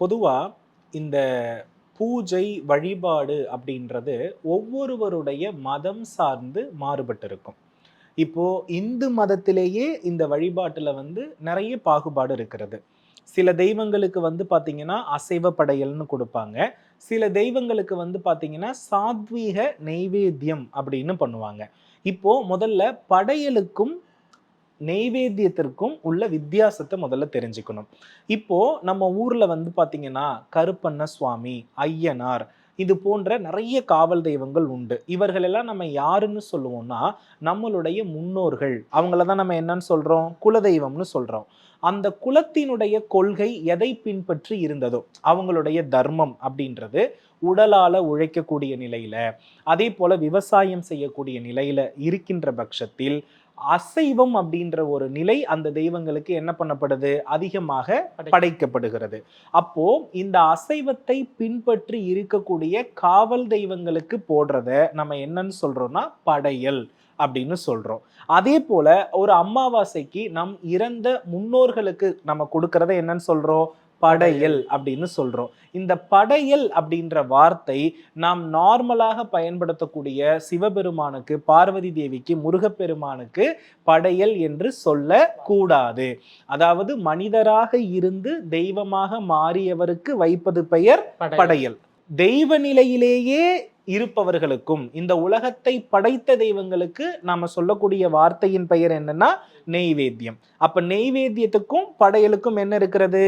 பொதுவா இந்த பூஜை, வழிபாடு அப்படின்றது ஒவ்வொருவருடைய மதம் சார்ந்து மாறுபட்டு இருக்கும். இப்போ இந்து மதத்திலேயே இந்த வழிபாட்டுல நெறைய பாகுபாடு இருக்கிறது. சில தெய்வங்களுக்கு பார்த்தீங்கன்னா, அசைவ படையல்னு குடுப்பாங்க. சில தெய்வங்களுக்கு பார்த்தீங்கன்னா, சாத்வீக நெய்வேத்தியம் அப்படின்னு பண்ணுவாங்க. இப்போ முதல்ல படையலுக்கும் நெய்வேத்தியத்திற்கும் உள்ள வித்தியாசத்த முதல்ல தெரிஞ்சுக்கணும். இப்போ நம்ம ஊர்ல பார்த்தீங்கன்னா, கருப்பண்ண சுவாமி, ஐயனார் இது போன்ற நெறைய காவல் தெய்வங்கள் உண்டு. இவர்கள் எல்லாம் நம்ம யாருன்னு சொல்லுவோம்னா, நம்மளுடைய முன்னோர்கள். அவங்கள தான் நம்ம என்னன்னு சொல்றோம்? குலதெய்வம்னு சொல்றோம். அந்த குலத்தினுடைய கொள்கை எதை பின்பற்றி இருந்ததோ, அவங்களுடைய தர்மம் அப்படின்றது உடலால உழைக்கக்கூடிய நிலையில, அதேபோல விவசாயம் செய்யக்கூடிய நிலையில இருக்கின்ற பட்சத்தில் அசைவம் அப்படின்ற ஒரு நிலை அந்த தெய்வங்களுக்கு என்ன பண்ணப்படுது? அதிகமாக படைக்கப்படுகிறது. அப்போ இந்த அசைவத்தை பின்பற்றி இருக்கக்கூடிய காவல் தெய்வங்களுக்கு போடுறத நம்ம என்னன்னு சொல்றோம்னா, படையல் அப்படின்னு சொல்றோம். அதே போல ஒரு அமாவாசைக்கு நம் இறந்த முன்னோர்களுக்கு நம்ம கொடுக்கறத என்னன்னு சொல்றோம்? படையல் அப்படின்னு சொல்றோம். இந்த படையல் அப்படின்ற வார்த்தை நாம் நார்மலாக பயன்படுத்தக்கூடிய சிவபெருமானுக்கு, பார்வதி தேவிக்கு, முருகப்பெருமானுக்கு படையல் என்று சொல்லக்கூடாது. அதாவது மனிதராக இருந்து தெய்வமாக மாறியவருக்கு வைப்பது பெயர் படையல். தெய்வ நிலையிலேயே இருப்பவர்களுக்கும் இந்த உலகத்தை படைத்த தெய்வங்களுக்கு நாம சொல்லக்கூடிய வார்த்தையின் பெயர் என்னன்னா நெய்வேத்தியம். அப்ப நெய்வேத்தியத்துக்கும் படையலுக்கும் என்ன இருக்கிறது?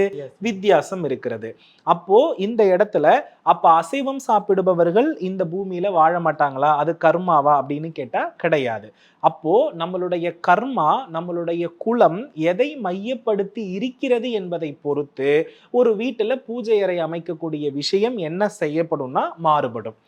வித்தியாசம் இருக்கிறது. அப்போ இந்த இடத்துல அப்ப அசைவம் சாப்பிடுபவர்கள் இந்த பூமியில வாழ மாட்டாங்களா? அது கர்மாவா அப்படின்னு கேட்டா கிடையாது. அப்போ நம்மளுடைய கர்மா, நம்மளுடைய குலம் எதை மையப்படுத்தி இருக்கிறது என்பதை பொறுத்து ஒரு வீட்டுல பூஜை அறை அமைக்கக்கூடிய விஷயம் என்ன செய்யப்படும்னா மாறுபடும்.